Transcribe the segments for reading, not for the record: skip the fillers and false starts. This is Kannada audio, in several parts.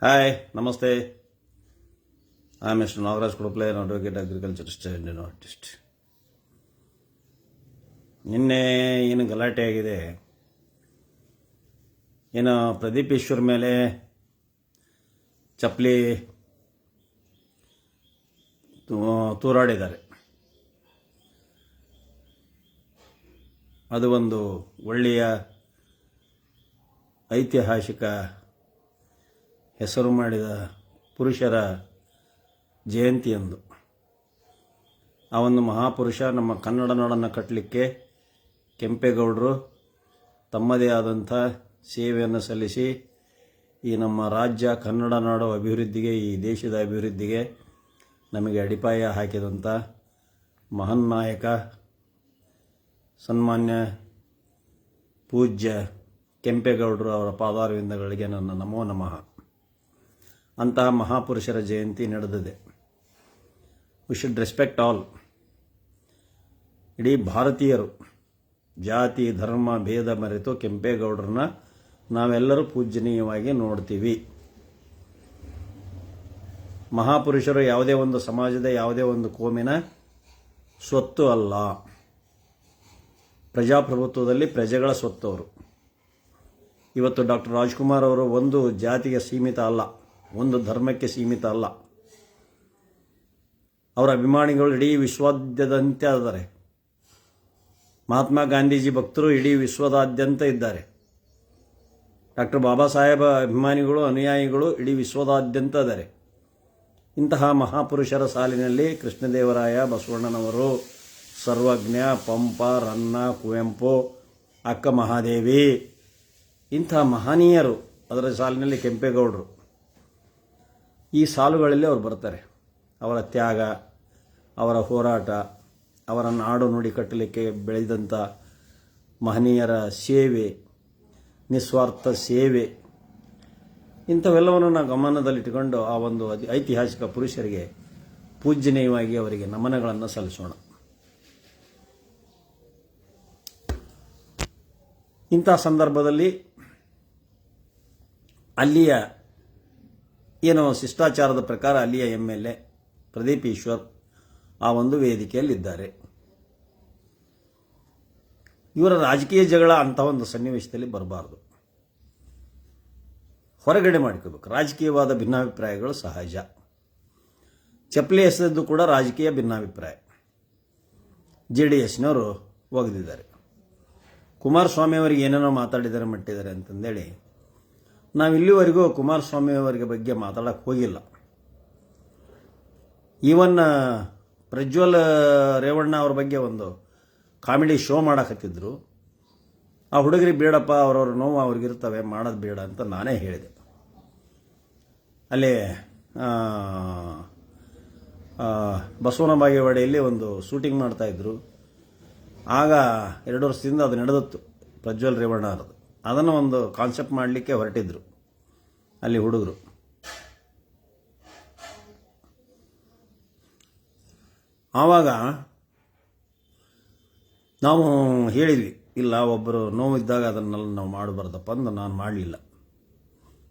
Hi, namaste. I am mister Nagaraj Kuduple, advocate, agriculturist, Indian artist. ನಿನ್ನೆ ಏನು ಗಲಾಟೆ ಆಗಿದೆ, ಏನು ಪ್ರದೀಪ್ ಈಶ್ವರ್ ಮೇಲೆ ಚಪ್ಪಲಿ ತೂರಾಡಿದ್ದಾರೆ. ಅದು ಒಂದು ಒಳ್ಳೆಯ ಐತಿಹಾಸಿಕ ಹೆಸರು ಮಾಡಿದ ಪುರುಷರ ಜಯಂತಿಯಂದು ಆ ಒಂದು ಮಹಾಪುರುಷ ನಮ್ಮ ಕನ್ನಡ ನಾಡನ್ನು ಕಟ್ಟಲಿಕ್ಕೆ ಕೆಂಪೇಗೌಡರು ತಮ್ಮದೇ ಆದಂಥ ಸೇವೆಯನ್ನು ಸಲ್ಲಿಸಿ ಈ ನಮ್ಮ ರಾಜ್ಯ ಕನ್ನಡ ನಾಡು ಅಭಿವೃದ್ಧಿಗೆ, ಈ ದೇಶದ ಅಭಿವೃದ್ಧಿಗೆ ನಮಗೆ ಅಡಿಪಾಯ ಹಾಕಿದಂಥ ಮಹಾನ್ ನಾಯಕ, ಸನ್ಮಾನ್ಯ ಪೂಜ್ಯ ಕೆಂಪೇಗೌಡರು ಅವರ ಪಾದಾರವಿಂದಗಳಿಗೆ ನನ್ನ ನಮೋ ನಮಃ. ಅಂತಹ ಮಹಾಪುರುಷರ ಜಯಂತಿ ನಡೆದಿದೆ. We should respect all. ಇಡೀ ಭಾರತೀಯರು ಜಾತಿ ಧರ್ಮ ಭೇದ ಮರೆತು ಕೆಂಪೇಗೌಡರನ್ನ ನಾವೆಲ್ಲರೂ ಪೂಜ್ಯನೀಯವಾಗಿ ನೋಡ್ತೀವಿ. ಮಹಾಪುರುಷರು ಯಾವುದೇ ಒಂದು ಸಮಾಜದ, ಯಾವುದೇ ಒಂದು ಕೋಮಿನ ಸ್ವತ್ತು ಅಲ್ಲ. ಪ್ರಜಾಪ್ರಭುತ್ವದಲ್ಲಿ ಪ್ರಜೆಗಳ ಸ್ವತ್ತು ಅವರು. ಇವತ್ತು ಡಾಕ್ಟರ್ ರಾಜ್ಕುಮಾರ್ ಅವರು ಒಂದು ಜಾತಿಗೆ ಸೀಮಿತ ಅಲ್ಲ, ಒಂದು ಧರ್ಮಕ್ಕೆ ಸೀಮಿತ ಅಲ್ಲ. ಅವರ ಅಭಿಮಾನಿಗಳು ಇಡೀ ವಿಶ್ವಾದ್ಯಂತ ಇದ್ದಾರೆ. ಮಹಾತ್ಮ ಗಾಂಧೀಜಿ ಭಕ್ತರು ಇಡೀ ವಿಶ್ವದಾದ್ಯಂತ ಇದ್ದಾರೆ. ಡಾಕ್ಟರ್ ಬಾಬಾ ಸಾಹೇಬ ಅಭಿಮಾನಿಗಳು, ಅನುಯಾಯಿಗಳು ಇಡೀ ವಿಶ್ವದಾದ್ಯಂತ ಇದ್ದಾರೆ. ಇಂತಹ ಮಹಾಪುರುಷರ ಸಾಲಿನಲ್ಲಿ ಕೃಷ್ಣದೇವರಾಯ, ಬಸವಣ್ಣನವರು, ಸರ್ವಜ್ಞ, ಪಂಪ, ರನ್ನ, ಕುವೆಂಪು, ಅಕ್ಕ ಮಹಾದೇವಿ, ಇಂಥ ಮಹನೀಯರು, ಅದರ ಸಾಲಿನಲ್ಲಿ ಕೆಂಪೇಗೌಡರು, ಈ ಸಾಲುಗಳಲ್ಲಿ ಅವರು ಬರ್ತಾರೆ. ಅವರ ತ್ಯಾಗ, ಅವರ ಹೋರಾಟ, ಅವರ ನಾಡು ನುಡಿ ಕಟ್ಟಲಿಕ್ಕೆ ಬೆಳೆದಂಥ ಮಹನೀಯರ ಸೇವೆ, ನಿಸ್ವಾರ್ಥ ಸೇವೆ, ಇಂಥವೆಲ್ಲವನ್ನು ನಾವು ಗಮನದಲ್ಲಿಟ್ಟುಕೊಂಡು ಆ ಒಂದು ಐತಿಹಾಸಿಕ ಪುರುಷರಿಗೆ ಪೂಜ್ಯನೀಯವಾಗಿ ಅವರಿಗೆ ನಮನಗಳನ್ನು ಸಲ್ಲಿಸೋಣ. ಇಂಥ ಸಂದರ್ಭದಲ್ಲಿ ಅಲ್ಲಿಯ ಏನೋ ಶಿಷ್ಟಾಚಾರದ ಪ್ರಕಾರ ಅಲ್ಲಿಯ MLA ಪ್ರದೀಪ್ ಈಶ್ವರ್ ಆ ಒಂದು ವೇದಿಕೆಯಲ್ಲಿದ್ದಾರೆ. ಇವರ ರಾಜಕೀಯ ಜಗಳ ಅಂಥ ಒಂದು ಸನ್ನಿವೇಶದಲ್ಲಿ ಬರಬಾರ್ದು. ಹೊರಗಡೆ ಮಾಡ್ಕೋಬೇಕು. ರಾಜಕೀಯವಾದ ಭಿನ್ನಾಭಿಪ್ರಾಯಗಳು ಸಹಜ. ಚಪ್ಪಲಿ ಎಸೆದದ್ದು ಕೂಡ ರಾಜಕೀಯ ಭಿನ್ನಾಭಿಪ್ರಾಯ. JDSನವರು ಒಗೆದಿದ್ದಾರೆ. ಕುಮಾರಸ್ವಾಮಿ ಅವರಿಗೆ ಏನೇನೋ ಮಾತಾಡಿದ್ದಾರೆ, ಮಟ್ಟಿದ್ದಾರೆ ಅಂತಂದೇಳಿ ನಾವು ಇಲ್ಲಿವರೆಗೂ ಕುಮಾರಸ್ವಾಮಿ ಅವರಿಗೆ ಬಗ್ಗೆ ಮಾತಾಡೋಕ್ಕೆ ಹೋಗಿಲ್ಲ. ಈವನ್ ಪ್ರಜ್ವಲ್ ರೇವಣ್ಣ ಅವ್ರ ಬಗ್ಗೆ ಒಂದು ಕಾಮಿಡಿ ಶೋ ಮಾಡಕತ್ತಿದ್ರು. ಆ ಹುಡುಗರಿಗೆ ಬೇಡಪ್ಪ, ಅವ್ರವ್ರ ನೋವು ಅವ್ರಿಗಿರ್ತವೆ, ಮಾಡೋದು ಬೇಡ ಅಂತ ನಾನೇ ಹೇಳಿದೆ. ಅಲ್ಲಿ ಬಸವನ ಬಾಗೇವಾಡಿಯಲ್ಲಿ ಒಂದು ಶೂಟಿಂಗ್ ಮಾಡ್ತಾಯಿದ್ರು. ಆಗ 2 ವರ್ಷದಿಂದ ಅದು ನಡೆದಿತ್ತು, ಪ್ರಜ್ವಲ್ ರೇವಣ್ಣ ಅವರದು. ಅದನ್ನು ಒಂದು ಕಾನ್ಸೆಪ್ಟ್ ಮಾಡಲಿಕ್ಕೆ ಹೊರಟಿದ್ರು ಅಲ್ಲಿ ಹುಡುಗರು. ಆವಾಗ ನಾವು ಹೇಳಿದ್ವಿ, ಇಲ್ಲ, ಒಬ್ಬರು ನೋವಿದ್ದಾಗ ಅದನ್ನೆಲ್ಲ ನಾವು ಮಾಡಬಾರ್ದಪ್ಪ ಅಂದು ನಾನು ಮಾಡಲಿಲ್ಲ.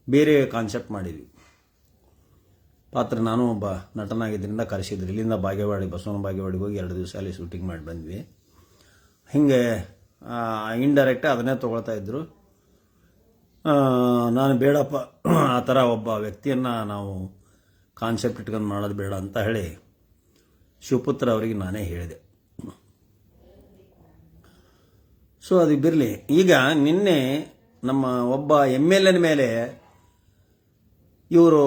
ಬೇರೆ ಕಾನ್ಸೆಪ್ಟ್ ಮಾಡಿದ್ವಿ. ಪಾತ್ರ ನಾನು ಒಬ್ಬ ನಟನಾಗಿದ್ದರಿಂದ ಕರೆಸಿದ್ರು. ಇಲ್ಲಿಂದ ಬಾಗೇವಾಡಿ, ಬಸವನ ಬಾಗೇವಾಡಿಗೆ ಹೋಗಿ 2 ದಿವಸ ಅಲ್ಲಿ ಶೂಟಿಂಗ್ ಮಾಡಿ ಬಂದ್ವಿ. ಹೀಗೆ ಇಂಡೈರೆಕ್ಟ್ ಅದನ್ನೇ ತೊಗೊಳ್ತಾ ಇದ್ರು. ನಾನು ಬೇಡಪ್ಪ, ಆ ಥರ ಒಬ್ಬ ವ್ಯಕ್ತಿಯನ್ನು ನಾವು ಕಾನ್ಸೆಪ್ಟ್ ಇಟ್ಕೊಂಡು ಮಾಡೋದು ಬೇಡ ಅಂತ ಹೇಳಿ ಶಿವಪುತ್ರ ಅವರಿಗೆ ನಾನೇ ಹೇಳಿದೆ. ಸೊ ಅದು ಬಿರಲಿ. ಈಗ ನಿನ್ನೆ ನಮ್ಮ ಒಬ್ಬ MLA ಮೇಲೆ ಇವರು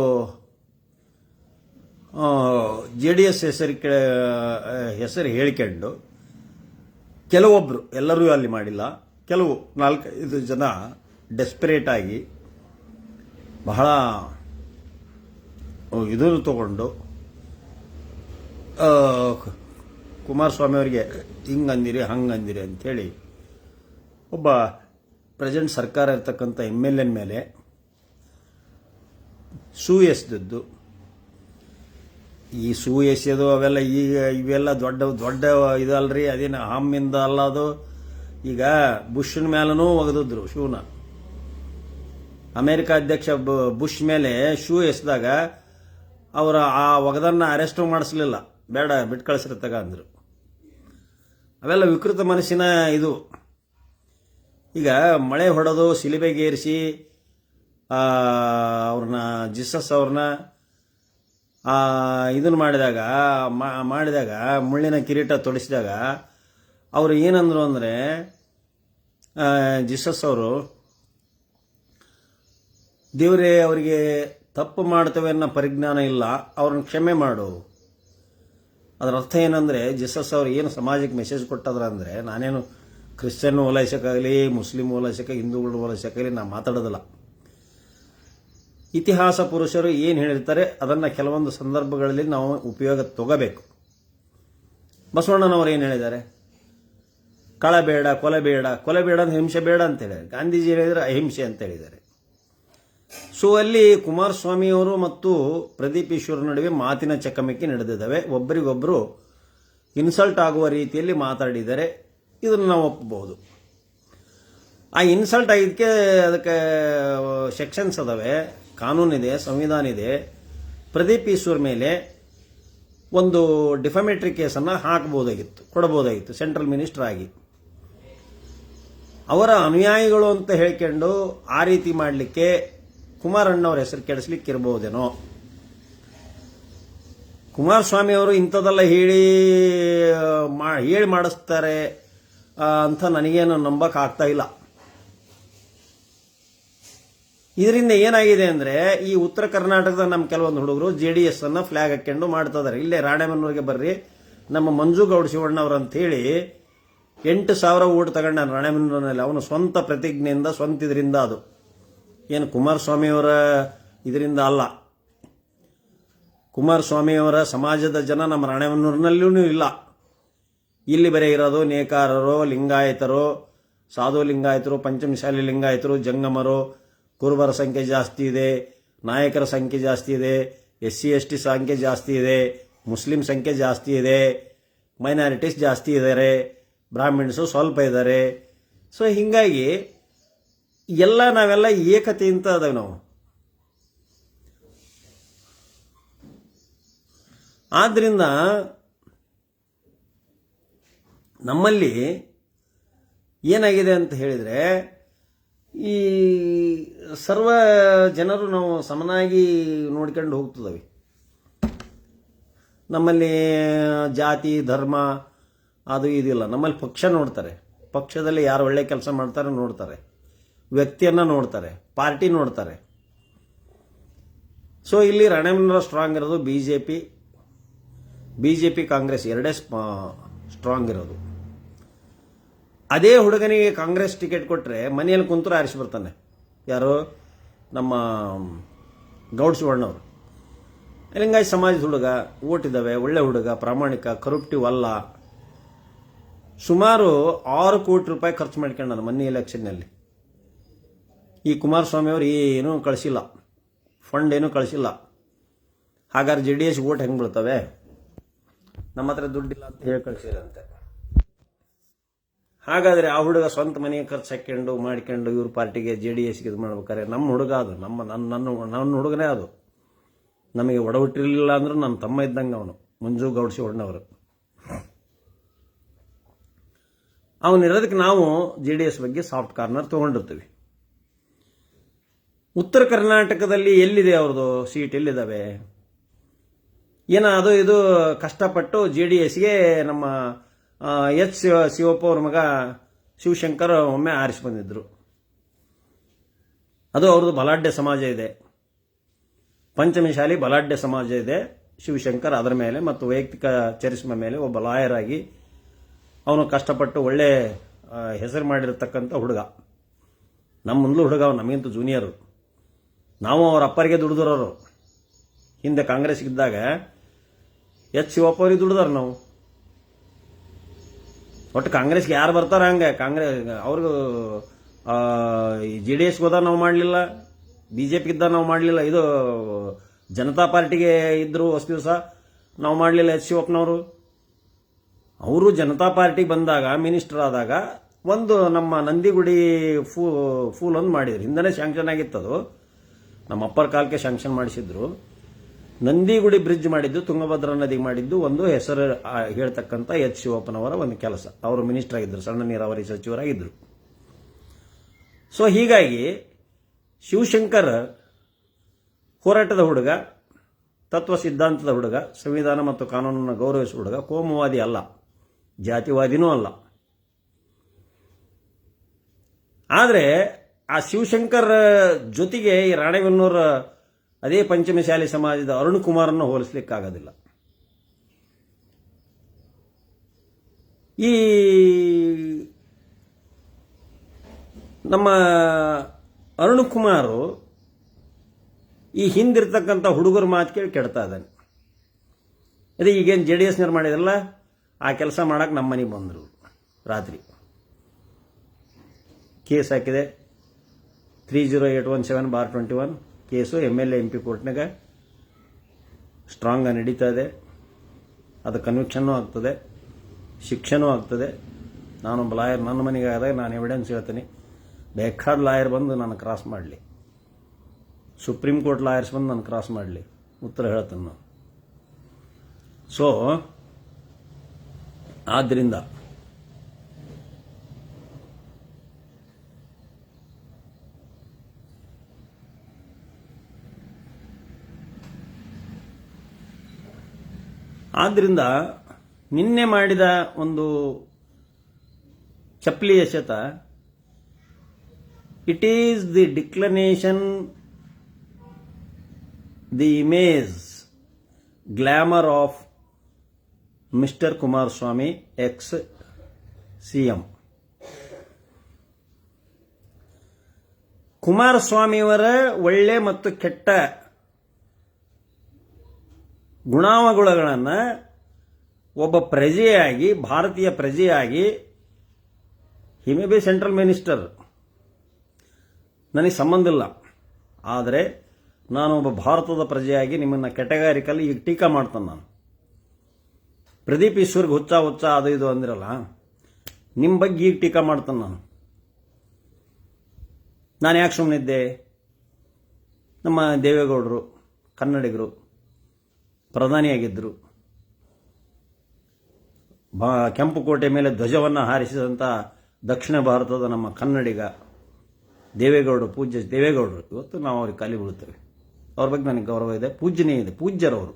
JDS ಹೆಸರು ಹೇಳಿಕೊಂಡು ಕೆಲವೊಬ್ಬರು, ಎಲ್ಲರೂ ಅಲ್ಲಿ ಮಾಡಿಲ್ಲ, ಕೆಲವು 4-5 ಜನ ಡೆಸ್ಪರೇಟ್ ಆಗಿ ಬಹಳ ಇದನ್ನು ತಗೊಂಡು ಕುಮಾರಸ್ವಾಮಿ ಅವರಿಗೆ ಹಿಂಗಂದಿರಿ ಹಂಗಂದಿರಿ ಅಂಥೇಳಿ ಒಬ್ಬ ಪ್ರೆಸೆಂಟ್ ಸರ್ಕಾರ ಇರ್ತಕ್ಕಂಥ MLA ಮೇಲೆ ಸೂ ಎಸೆದದ್ದು. ಈ ಸೂ ಎಸೆಯೋದು ಅವೆಲ್ಲ ಇವೆಲ್ಲ ದೊಡ್ಡ ಇದಲ್ರಿ, ಅದೇನು ಹಮ್ಮಿಂದ ಅಲ್ಲ ಅದು. ಈಗ ಬುಷ್ನ ಮೇಲೂ ಒಗೆದಿದ್ರು ಶೂನ. ಅಮೆರಿಕ ಅಧ್ಯಕ್ಷ ಬುಷ್ ಮೇಲೆ ಶೂ ಎಸೆದಾಗ ಅವರ ಆ ಒಗದನ್ನ ಅರೆಸ್ಟು ಮಾಡಿಸ್ಲಿಲ್ಲ, ಬೇಡ ಬಿಟ್ಟು ಕಳಿಸಿರ್ತಗ ಅಂದರು. ಅವೆಲ್ಲ ವಿಕೃತ ಮನಸ್ಸಿನ ಇದು. ಈಗ ಮಳೆ ಹೊಡೆದು ಸಿಲಿಬೆಗೇರಿಸಿ ಅವ್ರನ್ನ ಜಿಸಸ್ ಅವ್ರನ್ನ ಇದನ್ನು ಮಾಡಿದಾಗ ಮುಳ್ಳಿನ ಕಿರೀಟ ತೊಡಿಸಿದಾಗ ಅವರು ಏನಂದ್ರು ಅಂದರೆ, ಜಿಸಸ್ ಅವರು, ದೇವರೇ ಅವರಿಗೆ ತಪ್ಪು ಮಾಡ್ತೇವೆ ಅನ್ನೋ ಪರಿಜ್ಞಾನ ಇಲ್ಲ, ಅವ್ರನ್ನ ಕ್ಷಮೆ ಮಾಡು. ಅದರ ಅರ್ಥ ಏನಂದರೆ, ಜಿಸಸ್ ಅವರು ಏನು ಸಮಾಜಕ್ಕೆ ಮೆಸೇಜ್ ಕೊಟ್ಟದ್ರ ಅಂದರೆ, ನಾನೇನು ಕ್ರಿಶ್ಚಿಯನ್ ಓಲೈಸಕ್ಕಾಗಲಿ, ಮುಸ್ಲಿಂ ಓಲೈಸಕ್ಕೆ, ಹಿಂದೂಗಳು ಓಲೈಸಕ್ಕಾಗಲಿ ನಾನು ಮಾತಾಡೋದಿಲ್ಲ. ಇತಿಹಾಸ ಪುರುಷರು ಏನು ಹೇಳಿರ್ತಾರೆ ಅದನ್ನು ಕೆಲವೊಂದು ಸಂದರ್ಭಗಳಲ್ಲಿ ನಾವು ಉಪಯೋಗ ತಗೋಬೇಕು. ಬಸವಣ್ಣನವರು ಏನು ಹೇಳಿದ್ದಾರೆ? ಕಳ ಬೇಡ, ಕೊಲೆ ಬೇಡ, ಕೊಲೆ ಬೇಡ ಅಂದ್ರೆ ಹಿಂಸೆ ಬೇಡ ಅಂತ ಹೇಳಿದ್ದಾರೆ. ಗಾಂಧೀಜಿ ಹೇಳಿದರೆ ಅಹಿಂಸೆ ಅಂತ ಹೇಳಿದ್ದಾರೆ. ಸೊ ಅಲ್ಲಿ ಕುಮಾರಸ್ವಾಮಿಯವರು ಮತ್ತು ಪ್ರದೀಪ್ ಈಶ್ವರ್ ನಡುವೆ ಮಾತಿನ ಚಕಮಕಿ ನಡೆದಿದ್ದಾವೆ. ಒಬ್ಬರಿಗೊಬ್ಬರು ಇನ್ಸಲ್ಟ್ ಆಗುವ ರೀತಿಯಲ್ಲಿ ಮಾತಾಡಿದ್ದಾರೆ. ಇದನ್ನು ನಾವು ಒಪ್ಪಬಹುದು. ಆ ಇನ್ಸಲ್ಟ್ ಆಗಿದ್ದಕ್ಕೆ ಅದಕ್ಕೆ ಸೆಕ್ಷನ್ಸ್ ಅದಾವೆ, ಕಾನೂನಿದೆ, ಸಂವಿಧಾನ ಇದೆ. ಪ್ರದೀಪ್ ಈಶ್ವರ್ ಮೇಲೆ ಒಂದು ಡಿಫಮೇಟರಿ ಕೇಸನ್ನು ಕೊಡಬಹುದಾಗಿತ್ತು ಸೆಂಟ್ರಲ್ ಮಿನಿಸ್ಟರ್ ಆಗಿ. ಅವರ ಅನುಯಾಯಿಗಳು ಅಂತ ಹೇಳ್ಕೊಂಡು ಆ ರೀತಿ ಮಾಡಲಿಕ್ಕೆ ಕುಮಾರಣ್ಣವ್ರ ಹೆಸರು ಕೆಡಿಸ್ಲಿಕ್ಕೆ ಇರಬಹುದೇನೋ. ಕುಮಾರಸ್ವಾಮಿ ಅವರು ಇಂಥದ್ದೆಲ್ಲ ಹೇಳಿ ಮಾಡಿಸ್ತಾರೆ ಅಂತ ನನಗೇನು ನಂಬಕ್ ಆಗ್ತಾ ಇಲ್ಲ. ಇದರಿಂದ ಏನಾಗಿದೆ ಅಂದರೆ, ಈ ಉತ್ತರ ಕರ್ನಾಟಕದ ನಮ್ಮ ಕೆಲವೊಂದು ಹುಡುಗರು JDS ಅನ್ನ ಫ್ಲಾಗ್ ಹಾಕೊಂಡು ಮಾಡ್ತಾ ಇದ್ದಾರೆ. ಇಲ್ಲೇ ರಾಣೆಬೆನ್ನೂರಿಗೆ ಬರ್ರಿ, ನಮ್ಮ ಮಂಜು ಗೌಡ ಶಿವಣ್ಣವ್ರು ಅಂತೇಳಿ 8,000 ಓಟ್ ತಗೊಂಡ ರಾಣೆಬೆನ್ನೂರಿನಲ್ಲಿ. ಅವನು ಸ್ವಂತ ಪ್ರತಿಜ್ಞೆಯಿಂದ, ಸ್ವಂತ ಇದರಿಂದ, ಅದು ಏನು ಕುಮಾರಸ್ವಾಮಿಯವರ ಇದರಿಂದ ಅಲ್ಲ. ಕುಮಾರಸ್ವಾಮಿಯವರ ಸಮಾಜದ ಜನ ನಮ್ಮ ರಾಣೆಬೆನ್ನೂರಿನಲ್ಲೂ ಇಲ್ಲ. ಇಲ್ಲಿ ಬರೀ ಇರೋದು ನೇಕಾರರು, ಲಿಂಗಾಯತರು, ಸಾಧು ಲಿಂಗಾಯತರು, ಪಂಚಮಶಾಲಿ ಲಿಂಗಾಯತರು, ಜಂಗಮರು, ಕುರುಬರ ಸಂಖ್ಯೆ ಜಾಸ್ತಿ ಇದೆ, ನಾಯಕರ ಸಂಖ್ಯೆ ಜಾಸ್ತಿ ಇದೆ, SC ST ಸಂಖ್ಯೆ ಜಾಸ್ತಿ ಇದೆ, ಮುಸ್ಲಿಂ ಸಂಖ್ಯೆ ಜಾಸ್ತಿ ಇದೆ, ಮೈನಾರಿಟೀಸ್ ಜಾಸ್ತಿ ಇದ್ದಾರೆ, ಬ್ರಾಹ್ಮಿಣ್ಸು ಸ್ವಲ್ಪ ಇದ್ದಾರೆ. ಸೊ ಹೀಗಾಗಿ ನಾವೆಲ್ಲ ಏಕತೆಯಿಂದ ಅದಾವೆ ನಾವು. ಆದ್ರಿಂದ ನಮ್ಮಲ್ಲಿ ಏನಾಗಿದೆ ಅಂತ ಹೇಳಿದರೆ, ಈ ಸರ್ವ ಜನರು ನಾವು ಸಮನಾಗಿ ನೋಡ್ಕೊಂಡು ಹೋಗ್ತಿದ್ದೇವೆ. ನಮ್ಮಲ್ಲಿ ಜಾತಿ, ಧರ್ಮ ಅದು ಇದಿಲ್ಲ. ನಮ್ಮಲ್ಲಿ ಪಕ್ಷ ನೋಡ್ತಾರೆ. ಪಕ್ಷದಲ್ಲಿ ಯಾರು ಒಳ್ಳೆ ಕೆಲಸ ಮಾಡ್ತಾರೆ ನೋಡ್ತಾರೆ, ವ್ಯಕ್ತಿಯನ್ನು ನೋಡ್ತಾರೆ, ಪಾರ್ಟಿ ನೋಡ್ತಾರೆ. ಸೊ ಇಲ್ಲಿ ರಾಣೆಬೆನ್ನೂರು ಸ್ಟ್ರಾಂಗ್ ಇರೋದು ಬಿಜೆಪಿ ಕಾಂಗ್ರೆಸ್ ಎರಡೇ ಸ್ಟ್ರಾಂಗ್ ಇರೋದು. ಅದೇ ಹುಡುಗನಿಗೆ ಕಾಂಗ್ರೆಸ್ ಟಿಕೆಟ್ ಕೊಟ್ಟರೆ ಮನೆಯಲ್ಲಿ ಕುಂತರು ಆರಿಸಿ ಬರ್ತಾನೆ. ಯಾರು? ನಮ್ಮ ಗೌಡ ಶಿವಣ್ಣವರು. ಲಿಂಗಾಯತ ಸಮಾಜದ ಹುಡುಗ, ಓಟಿದ್ದಾವೆ, ಒಳ್ಳೆ ಹುಡುಗ, ಪ್ರಾಮಾಣಿಕ, ಕರಪ್ಟಿವ್ ಅಲ್ಲ. ಸುಮಾರು 6 ಕೋಟಿ ರೂಪಾಯಿ ಖರ್ಚು ಮಾಡ್ಕೊಂಡ ಮೊನ್ನೆ ಎಲೆಕ್ಷನ್ನಲ್ಲಿ. ಈ ಕುಮಾರಸ್ವಾಮಿ ಅವರು ಏನೂ ಕಳಿಸಿಲ್ಲ, ಫಂಡ್ ಏನೂ ಕಳಿಸಿಲ್ಲ. ಹಾಗಾದ್ರೆ JDS ಓಟ್ ಹೆಂಗೆ ಬೀಳ್ತವೆ? ನಮ್ಮ ಹತ್ರ ದುಡ್ಡಿಲ್ಲ ಅಂತ ಹೇಳಿ ಕಳಿಸಿರಂತೆ. ಹಾಗಾದರೆ ಆ ಹುಡುಗ ಸ್ವಂತ ಮನೆಗೆ ಖರ್ಚು ಹಾಕ್ಕೊಂಡು ಮಾಡ್ಕೊಂಡು ಇವ್ರ ಪಾರ್ಟಿಗೆ JDSಗೆ ಇದು ಮಾಡ್ಬೇಕಾರೆ, ನಮ್ಮ ಹುಡುಗ ಅದು, ನನ್ನ ಹುಡುಗನೇ ಅದು. ನಮಗೆ ಒಡಹುಟ್ಟಿರಲಿಲ್ಲ ಅಂದ್ರೂ ನನ್ನ ತಮ್ಮ ಇದ್ದಂಗೆ ಅವನು, ಮಂಜು ಗೌಡ ಶಿವಣ್ಣವರು. ಅವನಿರೋದಕ್ಕೆ ನಾವು JDS ಬಗ್ಗೆ ಸಾಫ್ಟ್ ಕಾರ್ನರ್ ತೊಗೊಂಡಿರ್ತೀವಿ. ಉತ್ತರ ಕರ್ನಾಟಕದಲ್ಲಿ ಎಲ್ಲಿದೆ ಅವ್ರದ್ದು ಸೀಟ್, ಎಲ್ಲಿದ್ದಾವೆ? ಅದು ಇದು ಕಷ್ಟಪಟ್ಟು JDSಗೆ ನಮ್ಮ ಶಿವಪ್ಪ ಅವ್ರ ಮಗ ಶಿವಶಂಕರ್ ಒಮ್ಮೆ ಆರಿಸಿ ಬಂದಿದ್ರು. ಅದು ಅವ್ರದ್ದು ಬಲಾಢ್ಯ ಸಮಾಜ ಇದೆ, ಪಂಚಮಶಾಲಿ ಬಲಾಢ್ಯ ಸಮಾಜ ಇದೆ. ಶಿವಶಂಕರ್ ಅದರ ಮೇಲೆ ಮತ್ತು ವೈಯಕ್ತಿಕ ಚರಿಸ್ಮೆ ಮೇಲೆ ಒಬ್ಬ ಲಾಯರ್ ಆಗಿ ಅವನು ಕಷ್ಟಪಟ್ಟು ಒಳ್ಳೆ ಹೆಸರು ಮಾಡಿರತಕ್ಕಂಥ ಹುಡುಗ. ನಮ್ಮ ಮುಂದಲು ಹುಡುಗ, ಅವನು ನಮಗಿಂತ ಜೂನಿಯರು. ನಾವು ಅವ್ರ ಅಪ್ಪರಿಗೆ ದುಡಿದರೋರು. ಹಿಂದೆ ಕಾಂಗ್ರೆಸ್ಗಿದ್ದಾಗ ಶಿವಪ್ಪ ಅವ್ರಿಗೆ ದುಡಿದಾರ ನಾವು. ಒಟ್ಟು ಕಾಂಗ್ರೆಸ್ಗೆ ಯಾರು ಬರ್ತಾರ ಹಂಗೆ ಅವ್ರಿಗೂ JDSಗೆ ಹೋದ ನಾವು ಮಾಡಲಿಲ್ಲ, BJPಗಿದ್ದ ನಾವು ಮಾಡಲಿಲ್ಲ, ಇದು ಜನತಾ ಪಾರ್ಟಿಗೆ ಇದ್ರು ಹೊಸ ದಿವಸ ನಾವು ಮಾಡಲಿಲ್ಲ. ಶಿವಪ್ಪನವರು ಅವರು ಜನತಾ ಪಾರ್ಟಿಗೆ ಬಂದಾಗ, ಮಿನಿಸ್ಟರ್ ಆದಾಗ ಒಂದು ನಮ್ಮ ನಂದಿಗುಡಿ ಫೂಲ್ ಒಂದು ಮಾಡಿದ್ರು. ಹಿಂದನೇ ಶಾಂಕ್ಷನ್ ಆಗಿತ್ತದು, ನಮ್ಮ ಅಪ್ಪರ ಕಾಲಕ್ಕೆ ಶಾಂಕ್ಷನ್ ಮಾಡಿಸಿದ್ರು. ನಂದಿಗುಡಿ ಬ್ರಿಡ್ಜ್ ಮಾಡಿದ್ದು, ತುಂಗಭದ್ರಾ ನದಿಗೆ ಮಾಡಿದ್ದು ಒಂದು ಹೆಸರು ಹೇಳ್ತಕ್ಕಂಥ ಎಚ್ ಶಿವಪ್ಪನವರ ಒಂದು ಕೆಲಸ. ಅವರು ಮಿನಿಸ್ಟರ್ ಆಗಿದ್ದರು, ಸಣ್ಣ ನೀರಾವರಿ ಸಚಿವರಾಗಿದ್ದರು. ಸೊ ಹೀಗಾಗಿ ಶಿವಶಂಕರ್ ಹೋರಾಟದ ಹುಡುಗ, ತತ್ವ ಸಿದ್ಧಾಂತದ ಹುಡುಗ, ಸಂವಿಧಾನ ಮತ್ತು ಕಾನೂನನ್ನು ಗೌರವಿಸುವ ಹುಡುಗ, ಕೋಮುವಾದಿ ಅಲ್ಲ, ಜಾತಿವಾದಿನೂ ಅಲ್ಲ. ಆದರೆ ಆ ಶಿವಶಂಕರ್ ಜೊತೆಗೆ ಈ ರಾಣೆಬೆನ್ನೂರ ಅದೇ ಪಂಚಮಶಾಲಿ ಸಮಾಜದ ಅರುಣ್ ಕುಮಾರನ್ನು ಹೋಲಿಸಲಿಕ್ಕಾಗೋದಿಲ್ಲ. ಈ ನಮ್ಮ ಅರುಣ್ ಕುಮಾರ್ ಈ ಹಿಂದಿರ್ತಕ್ಕಂಥ ಹುಡುಗರ ಮಾತು ಕೇಳಿ ಕೆಡ್ತಾ ಇದ್ದಾನೆ. ಅದೇ ಈಗೇನು JDSನವ್ರು ಮಾಡಿದ್ರಲ್ಲ, ಆ ಕೆಲಸ ಮಾಡಕ್ಕೆ ನಮ್ಮ ಮನೆಗೆ ಬಂದರು. ರಾತ್ರಿ ಕೇಸ್ ಹಾಕಿದೆ, 30817/21 ಕೇಸು MLA MP ಕೋರ್ಟ್ನಾಗ ಸ್ಟ್ರಾಂಗ್ ನಡೀತಾ ಇದೆ. ಅದು ಕನ್ವಿಕ್ಷನ್ನೂ ಆಗ್ತದೆ, ಶಿಕ್ಷೆನೂ ಆಗ್ತದೆ. ನಾನೊಬ್ಬ ಲಾಯರ್, ನನ್ನ ಮನೆಗೆ ಆದಾಗ ನಾನು ಎವಿಡೆನ್ಸ್ ಹೇಳ್ತೀನಿ. ಬೇಕಾದ ಲಾಯರ್ ಬಂದು ನಾನು ಕ್ರಾಸ್ ಮಾಡಲಿ, ಸುಪ್ರೀಂ ಕೋರ್ಟ್ ಲಾಯರ್ಸ್ ಬಂದು ನಾನು ಕ್ರಾಸ್ ಮಾಡಲಿ, ಉತ್ತರ ಹೇಳ್ತೀನಿ ನಾನು. ಸೊ ಆದ್ದರಿಂದ ನಿನ್ನೆ ಮಾಡಿದ ಒಂದು ಚಪ್ಪಲಿ ಎಸೆತ, it is the declination, the image, glamour of mister Kumaraswamy ex CM. ಕುಮಾರಸ್ವಾಮಿಯವರ ಒಳ್ಳೆ ಮತ್ತು ಕೆಟ್ಟ ಗುಣಾವಗುಣಗಳನ್ನು ಒಬ್ಬ ಪ್ರಜೆಯಾಗಿ, ಭಾರತೀಯ ಪ್ರಜೆಯಾಗಿ, he may be central minister, ನನಗೆ ಸಂಬಂಧ ಇಲ್ಲ. ಆದರೆ ನಾನು ಒಬ್ಬ ಭಾರತದ ಪ್ರಜೆಯಾಗಿ ನಿಮ್ಮನ್ನು ಕೆಟಗಾರಿಕಲ್ಲಿ ಈಗ ಟೀಕಾ ಮಾಡ್ತಾನೆ. ನಾನು ಪ್ರದೀಪ್ ಈಶ್ವರ್ಗೆ ಹುಚ್ಚ ಅದು ಇದು ಅಂದಿರಲ್ಲ, ನಿಮ್ಮ ಬಗ್ಗೆ ಈಗ ಟೀಕಾ ಮಾಡ್ತಾನೆ. ನಾನು ಯಾಕೆ ಸುಮ್ಮನಿದ್ದೆ? ನಮ್ಮ ದೇವೇಗೌಡರು ಕನ್ನಡಿಗರು, ಪ್ರಧಾನಿಯಾಗಿದ್ದರು. ಕೆಂಪು ಕೋಟೆ ಮೇಲೆ ಧ್ವಜವನ್ನು ಹಾರಿಸಿದಂಥ ದಕ್ಷಿಣ ಭಾರತದ ನಮ್ಮ ಕನ್ನಡಿಗ ದೇವೇಗೌಡರು, ಪೂಜ್ಯ ದೇವೇಗೌಡರು. ಇವತ್ತು ನಾವು ಅವ್ರಿಗೆ ಖಾಲಿ ಬೀಳುತ್ತೇವೆ. ಅವ್ರ ಬಗ್ಗೆ ನನಗೆ ಗೌರವ ಇದೆ, ಪೂಜ್ಯನೇ ಇದೆ, ಪೂಜ್ಯರವರು.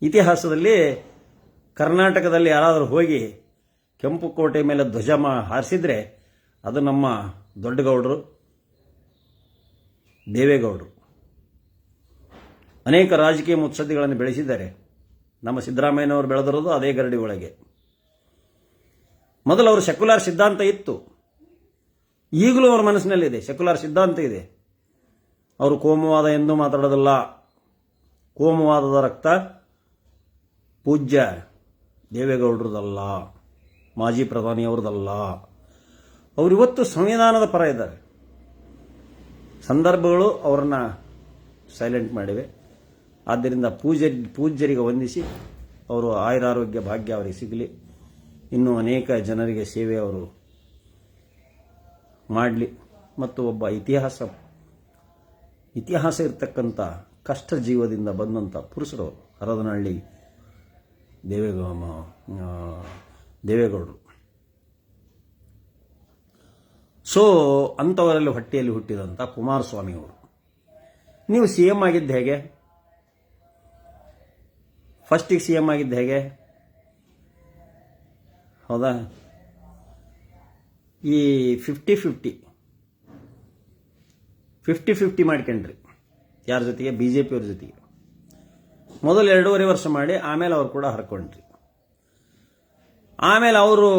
ಇತಿಹಾಸದಲ್ಲಿ ಕರ್ನಾಟಕದಲ್ಲಿ ಯಾರಾದರೂ ಹೋಗಿ ಕೆಂಪು ಕೋಟೆ ಮೇಲೆ ಧ್ವಜ ಹಾರಿಸಿದ್ರೆ ಅದು ನಮ್ಮ ದೊಡ್ಡಗೌಡರು, ದೇವೇಗೌಡರು. ಅನೇಕ ರಾಜಕೀಯ ಮುತ್ಸದ್ದಿಗಳನ್ನು ಬೆಳೆಸಿದ್ದಾರೆ. ನಮ್ಮ ಸಿದ್ದರಾಮಯ್ಯನವರು ಬೆಳೆದಿರೋದು ಅದೇ ಗರಡಿ ಒಳಗೆ. ಮೊದಲು ಅವರು ಸೆಕ್ಯುಲರ್ ಸಿದ್ಧಾಂತ ಇತ್ತು, ಈಗಲೂ ಅವರ ಮನಸ್ಸಿನಲ್ಲಿದೆ, ಸೆಕ್ಯುಲರ್ ಸಿದ್ಧಾಂತ ಇದೆ. ಅವರು ಕೋಮುವಾದ ಎಂದೂ ಮಾತಾಡೋದಿಲ್ಲ. ಕೋಮುವಾದದ ರಕ್ತ ಪೂಜ್ಯ ದೇವೇಗೌಡರದಲ್ಲ, ಮಾಜಿ ಪ್ರಧಾನಿಯವರದಲ್ಲ. ಅವರಿವತ್ತು ಸಂವಿಧಾನದ ಪರ ಇದ್ದಾರೆ. ಸಂದರ್ಭಗಳು ಅವರನ್ನು ಸೈಲೆಂಟ್ ಮಾಡಿವೆ. ಆದ್ದರಿಂದ ಪೂಜ್ಯರಿಗೆ ವಂದಿಸಿ, ಅವರು ಆಯುರಾರೋಗ್ಯ ಭಾಗ್ಯ ಅವರಿಗೆ ಸಿಗಲಿ, ಇನ್ನೂ ಅನೇಕ ಜನರಿಗೆ ಸೇವೆ ಅವರು ಮಾಡಲಿ. ಮತ್ತು ಒಬ್ಬ ಇತಿಹಾಸ ಇರತಕ್ಕಂಥ ಕಷ್ಟ ಜೀವದಿಂದ ಬಂದಂಥ ಪುರುಷರು ಹರದನಹಳ್ಳಿ ದೇವೇಗೌಡರು. ಸೊ ಅಂಥವರಲ್ಲಿ ಹೊಟ್ಟೆಯಲ್ಲಿ ಹುಟ್ಟಿದಂಥ ಕುಮಾರಸ್ವಾಮಿಯವರು. ನೀವು CM ಆಗಿದ್ದು ಹೇಗೆ? ಫಸ್ಟಿಗೆ CM ಆಗಿದ್ದು ಹೇಗೆ? ಹೌದಾ? ಈ 50-50 ಮಾಡ್ಕೊಂಡ್ರಿ. ಯಾರ ಜೊತೆಗೆ? BJP ಅವ್ರ ಜೊತೆಗೆ. ಮೊದಲು 2.5 ವರ್ಷ ಮಾಡಿ ಆಮೇಲೆ ಅವ್ರು ಕೂಡ ಹರ್ಕೊಂಡ್ರಿ. ಆಮೇಲೆ ಅವರು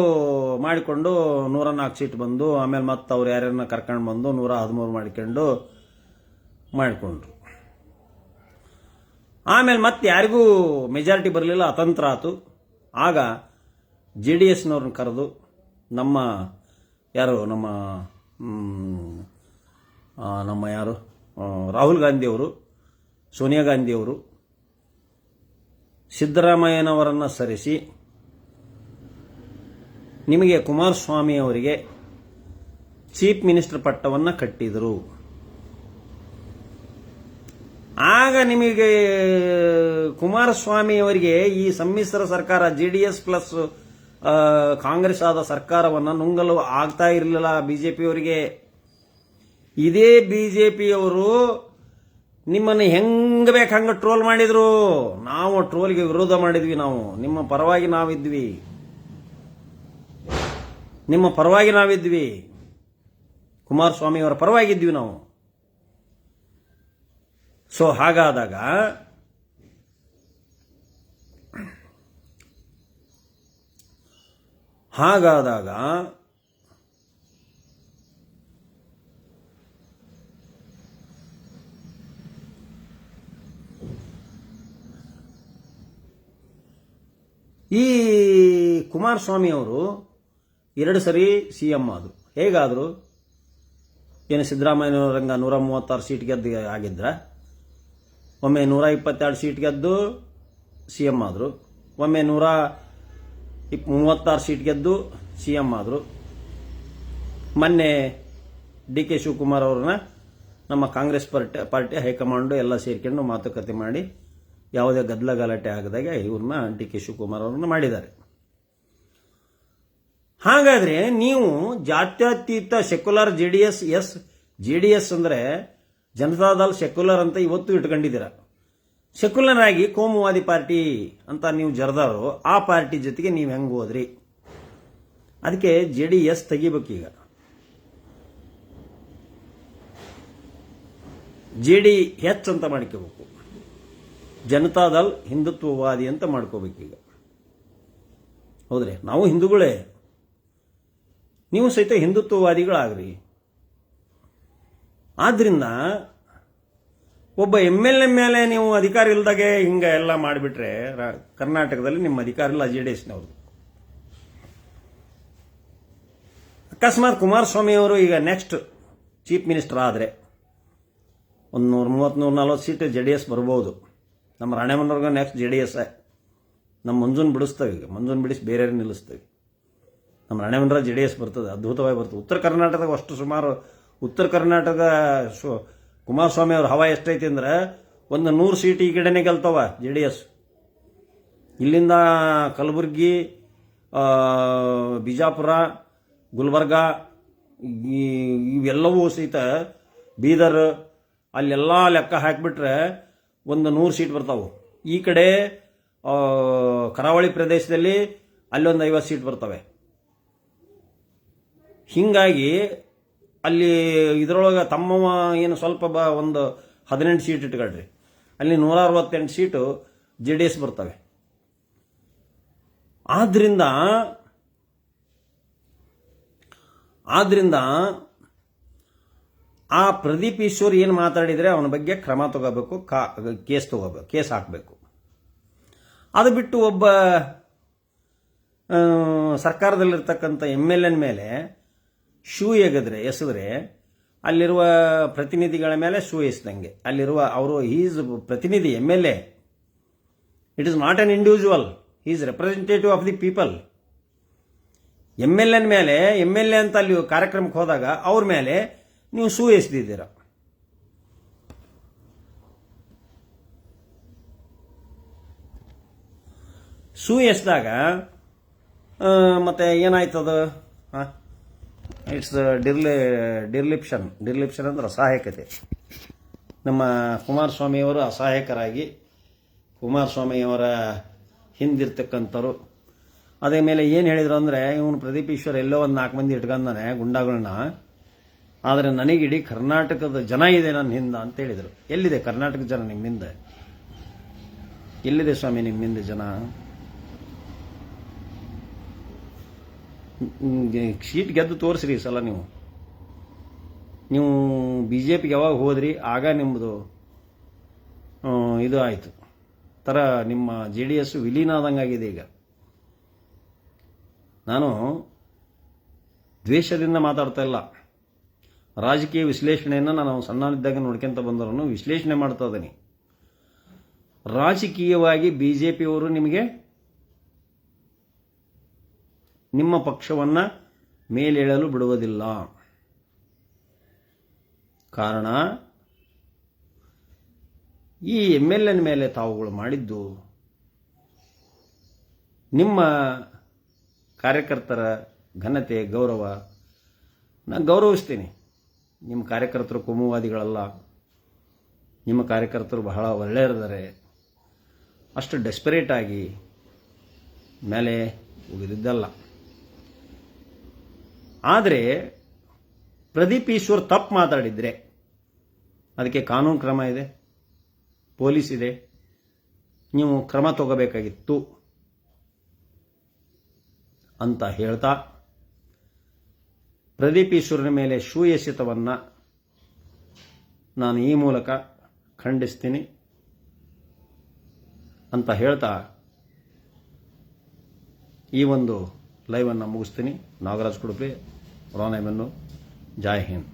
ಮಾಡಿಕೊಂಡು 104 ಸೀಟ್ ಬಂದು, ಆಮೇಲೆ ಮತ್ತೆ ಅವ್ರು ಯಾರ್ಯಾರನ್ನ ಕರ್ಕೊಂಡು ಬಂದು 113 ಮಾಡಿಕೊಂಡ್ರು. ಆಮೇಲೆ ಮತ್ತೆ ಯಾರಿಗೂ ಮೆಜಾರಿಟಿ ಬರಲಿಲ್ಲ, ಅತಂತ್ರ ಆತು. ಆಗ JDSನವ್ರನ್ನ ಕರೆದು ನಮ್ಮ ರಾಹುಲ್ ಗಾಂಧಿಯವರು, ಸೋನಿಯಾ ಗಾಂಧಿಯವರು ಸಿದ್ದರಾಮಯ್ಯನವರನ್ನು ಸರಿಸಿ ನಿಮಗೆ ಕುಮಾರಸ್ವಾಮಿ ಅವರಿಗೆ ಚೀಫ್ ಮಿನಿಸ್ಟರ್ ಪಟ್ಟವನ್ನು ಕಟ್ಟಿದರು. ಆಗ ನಿಮಗೆ ಕುಮಾರಸ್ವಾಮಿ ಅವರಿಗೆ ಈ ಸಮ್ಮಿಶ್ರ ಸರ್ಕಾರ JDS ಪ್ಲಸ್ ಕಾಂಗ್ರೆಸ್ ಆದ ಸರ್ಕಾರವನ್ನು ನುಂಗಲು ಆಗ್ತಾ ಇರಲಿಲ್ಲ ಬಿಜೆಪಿಯವರಿಗೆ. ಇದೇ ಬಿಜೆಪಿಯವರು ನಿಮ್ಮನ್ನು ಹೆಂಗ ಬೇಕು ಹಂಗ ಟ್ರೋಲ್ ಮಾಡಿದ್ರು. ನಾವು ಟ್ರೋಲ್ಗೆ ವಿರೋಧ ಮಾಡಿದ್ವಿ. ನಾವು ನಿಮ್ಮ ಪರವಾಗಿ ನಾವಿದ್ವಿ, ನಿಮ್ಮ ಪರವಾಗಿ ನಾವಿದ್ವಿ, ಕುಮಾರಸ್ವಾಮಿ ಅವರ ಪರವಾಗಿದ್ವಿ ನಾವು. ಸೊ ಹಾಗಾದಾಗ ಈ ಕುಮಾರಸ್ವಾಮಿ ಅವರು 2 ಸರಿ CM ಆದರು. ಹೇಗಾದರು? ಏನು ಸಿದ್ದರಾಮಯ್ಯನವರಂಗ 136 ಸೀಟ್ ಗೆದ್ದು ಆಗಿದ್ರ? ಒಮ್ಮೆ 122 ಸೀಟ್ ಗೆದ್ದು CM ಆದರು, ಒಮ್ಮೆ 136 ಸೀಟ್ ಗೆದ್ದು CM ಆದರು. ಮೊನ್ನೆ DK ಶಿವಕುಮಾರ್ ಅವ್ರನ್ನ ನಮ್ಮ ಕಾಂಗ್ರೆಸ್ ಪಾರ್ಟಿ ಹೈಕಮಾಂಡು ಎಲ್ಲ ಸೇರ್ಕೊಂಡು ಮಾತುಕತೆ ಮಾಡಿ ಯಾವುದೇ ಗದ್ದಲ ಗಲಾಟೆ ಆಗದಾಗ ಇವ್ರನ್ನ DK ಶಿವಕುಮಾರ್ ಅವ್ರನ್ನ ಮಾಡಿದ್ದಾರೆ. ಹಾಗಾದ್ರೆ ನೀವು ಜಾತ್ಯತೀತ ಸೆಕ್ಯುಲರ್ JDS ಅಂದ್ರೆ ಜನತಾದಳ್ ಸೆಕ್ಯುಲರ್ ಅಂತ ಇವತ್ತು ಇಟ್ಕೊಂಡಿದ್ದೀರ. ಸೆಕ್ಯುಲರ್ ಆಗಿ ಕೋಮುವಾದಿ ಪಾರ್ಟಿ ಅಂತ ನೀವು ಜರದವರು, ಆ ಪಾರ್ಟಿ ಜೊತೆಗೆ ನೀವು ಹೆಂಗ್ ಹೋದ್ರಿ? ಅದಕ್ಕೆ JDS ತೆಗಿಬೇಕೀಗ. JDH ಅಂತ ಮಾಡ್ಕೋಬೇಕು. ಜನತಾದಳ್ ಹಿಂದುತ್ವವಾದಿ ಅಂತ ಮಾಡ್ಕೋಬೇಕೀಗ. ಹೌದ್ರಿ, ನಾವು ಹಿಂದೂಗಳೇ, ನೀವು ಸಹಿತ ಹಿಂದುತ್ವವಾದಿಗಳಾಗ್ರಿ. ಆದ್ರಿಂದ ಒಬ್ಬ MLA ಮೇಲೆ ನೀವು ಅಧಿಕಾರ ಇಲ್ದಾಗೆ ಹಿಂಗ ಎಲ್ಲ ಮಾಡಿಬಿಟ್ರೆ ಕರ್ನಾಟಕದಲ್ಲಿ ನಿಮ್ಮ ಅಧಿಕಾರ ಇಲ್ಲ JDSನವ್ರದ್ದು. ಅಕಸ್ಮಾತ್ ಕುಮಾರಸ್ವಾಮಿ ಅವರು ಈಗ ನೆಕ್ಸ್ಟ್ ಚೀಫ್ ಮಿನಿಸ್ಟರ್ ಆದರೆ 130-140 ಸೀಟ್ JDS ಬರ್ಬೋದು. ನಮ್ಮ ರಾಣೆಮನವ್ರಿಗೆ ನೆಕ್ಸ್ಟ್ JDS. ನಮ್ಮ ಮಂಜೂನ್ ಬಿಡಿಸ್ತೇವೆ, ಈಗ ಮಂಜೂನ್ ಬಿಡಿಸಿ ಬೇರೆ ನಿಲ್ಲಿಸ್ತೇವೆ. ನಮ್ಮ ರಾಣೆಮನರ JDS ಬರ್ತದೆ, ಅದ್ಭುತವಾಗಿ ಬರ್ತದೆ. ಉತ್ತರ ಕರ್ನಾಟಕದಾಗ ಅಷ್ಟು ಸುಮಾರು ಉತ್ತರ ಕರ್ನಾಟಕ ಕುಮಾರಸ್ವಾಮಿ ಅವ್ರ ಹವಾ ಎಷ್ಟೈತಿ ಅಂದ್ರೆ 100 ಸೀಟ್ ಈ ಕಡೆನೇ ಗೆಲ್ತವ JDS. ಇಲ್ಲಿಂದ ಕಲಬುರ್ಗಿ, ಬಿಜಾಪುರ, ಗುಲ್ಬರ್ಗ ಇವೆಲ್ಲವೂ ಸಹಿತ, ಬೀದರ್, ಅಲ್ಲೆಲ್ಲ ಲೆಕ್ಕ ಹಾಕಿಬಿಟ್ರೆ 100 ಸೀಟ್ ಬರ್ತಾವೆ. ಈ ಕಡೆ ಕರಾವಳಿ ಪ್ರದೇಶದಲ್ಲಿ ಅಲ್ಲೊಂದು 50 ಸೀಟ್ ಬರ್ತವೆ. ಹೀಗಾಗಿ ಅಲ್ಲಿ ಇದರೊಳಗೆ ತಮ್ಮವ ಏನು ಸ್ವಲ್ಪ ಒಂದು 18 ಸೀಟ್ ಇಟ್ಕೊಳ್ರಿ, ಅಲ್ಲಿ 168 ಸೀಟು JDS ಬರ್ತವೆ. ಆದ್ರಿಂದ ಆ ಪ್ರದೀಪ್ ಈಶ್ವರ್ ಏನು ಮಾತಾಡಿದರೆ ಅವನ ಬಗ್ಗೆ ಕ್ರಮ ತಗೋಬೇಕು, ಕೇಸ್ ಹಾಕಬೇಕು. ಅದು ಬಿಟ್ಟು ಒಬ್ಬ ಸರ್ಕಾರದಲ್ಲಿರ್ತಕ್ಕಂಥ MLA ಮೇಲೆ ಶೂ ಎಸೆದ್ರೆ ಅಲ್ಲಿರುವ ಪ್ರತಿನಿಧಿಗಳ ಮೇಲೆ ಶೂ ಎಸ್ದಂಗೆ. ಅಲ್ಲಿರುವ ಅವರು ಈಸ್ ಪ್ರತಿನಿಧಿ MLA. It is not an individual, is representative of the people. MLA ಮೇಲೆ MLA ಅಂತ ಅಲ್ಲಿ ಕಾರ್ಯಕ್ರಮಕ್ಕೆ ಹೋದಾಗ ಅವ್ರ ಮೇಲೆ ನೀವು ಶೂ ಎಸೆದಿದ್ದೀರ. ಶೂ ಎಸ್ದಾಗ ಮತ್ತೆ ಏನಾಯ್ತದ? ಇಟ್ಸ್ ಡಿರ್ಲಿಪ್ಷನ್ ಅಂದ್ರೆ ಅಸಹಾಯಕತೆ. ನಮ್ಮ ಕುಮಾರಸ್ವಾಮಿಯವರು ಅಸಹಾಯಕರಾಗಿ ಕುಮಾರಸ್ವಾಮಿಯವರ ಹಿಂದಿರ್ತಕ್ಕಂಥವ್ರು. ಅದೇ ಮೇಲೆ ಏನು ಹೇಳಿದ್ರು ಅಂದರೆ, ಇವನು ಪ್ರದೀಪ್ ಈಶ್ವರ್ ಎಲ್ಲೋ ಒಂದು 4 ಮಂದಿ ಇಟ್ಕೊಂಡಾನೆ ಗುಂಡಾಗಳನ್ನ, ಆದರೆ ನನಗೆ ಇಡೀ ಕರ್ನಾಟಕದ ಜನ ಇದೆ ನನ್ನ ಹಿಂದೆ ಅಂತ ಹೇಳಿದರು. ಎಲ್ಲಿದೆ ಕರ್ನಾಟಕ ಜನ ನಿಮ್ಮ ಹಿಂದೆ? ಎಲ್ಲಿದೆ ಸ್ವಾಮಿ ನಿಮ್ಮ ಹಿಂದೆ ಜನ? ಸೀಟ್ ಗೆದ್ದು ತೋರಿಸ್ರಿ ಈ ಸಲ. ನೀವು BJPಗೆ ಯಾವಾಗ ಹೋದ್ರಿ ಆಗ ನಿಮ್ಮದು ಇದು ಆಯಿತು ಥರ ನಿಮ್ಮ JDS ವಿಲೀನ ಆದಂಗಾಗಿದೆ ಈಗ. ನಾನು ದ್ವೇಷದಿಂದ ಮಾತಾಡ್ತಾ ಇಲ್ಲ, ರಾಜಕೀಯ ವಿಶ್ಲೇಷಣೆಯನ್ನು ನಾನು ಸಣ್ಣನಿದ್ದಾಗ ನೋಡ್ಕೊಂತ ಬಂದವರನ್ನು ವಿಶ್ಲೇಷಣೆ ಮಾಡ್ತಾ ಇದ್ದೀನಿ. ರಾಜಕೀಯವಾಗಿ BJPಯವರು ನಿಮಗೆ ನಿಮ್ಮ ಪಕ್ಷವನ್ನು ಮೇಲೇಳಲು ಬಿಡುವುದಿಲ್ಲ. ಕಾರಣ ಈ MLN ಮೇಲೆ ತಾವುಗಳು ಮಾಡಿದ್ದು ನಿಮ್ಮ ಕಾರ್ಯಕರ್ತರ ಘನತೆ, ಗೌರವ ನಾನು ಗೌರವಿಸ್ತೀನಿ. ನಿಮ್ಮ ಕಾರ್ಯಕರ್ತರು ಕೋಮುವಾದಿಗಳಲ್ಲ, ನಿಮ್ಮ ಕಾರ್ಯಕರ್ತರು ಬಹಳ ಒಳ್ಳೆಯರಿದ್ದಾರೆ. ಅಷ್ಟು ಡೆಸ್ಪರೇಟ್ ಆಗಿ ಮೇಲೆ ಉಗಿದಿದ್ದಲ್ಲ. ಆದರೆ ಪ್ರದೀಪ್ ಈಶ್ವರ್ ತಪ್ಪು ಮಾತಾಡಿದರೆ ಅದಕ್ಕೆ ಕಾನೂನು ಕ್ರಮ ಇದೆ, ಪೊಲೀಸ್ ಇದೆ, ನೀವು ಕ್ರಮ ತಗೋಬೇಕಾಗಿತ್ತು ಅಂತ ಹೇಳ್ತಾ ಪ್ರದೀಪ್ ಈಶ್ವರನ ಮೇಲೆ ಶೂ ಎಸೆತವನ್ನು ನಾನು ಈ ಮೂಲಕ ಖಂಡಿಸ್ತೀನಿ ಅಂತ ಹೇಳ್ತಾ ಈ ಒಂದು ಲೈವನ್ನು ಮುಗಿಸ್ತೀನಿ. ನಾಗರಾಜ್ ಕುಡುಪೆ, ರಾಣೆಬೆನ್ನೂರು. ಜೈ ಹಿಂದ್.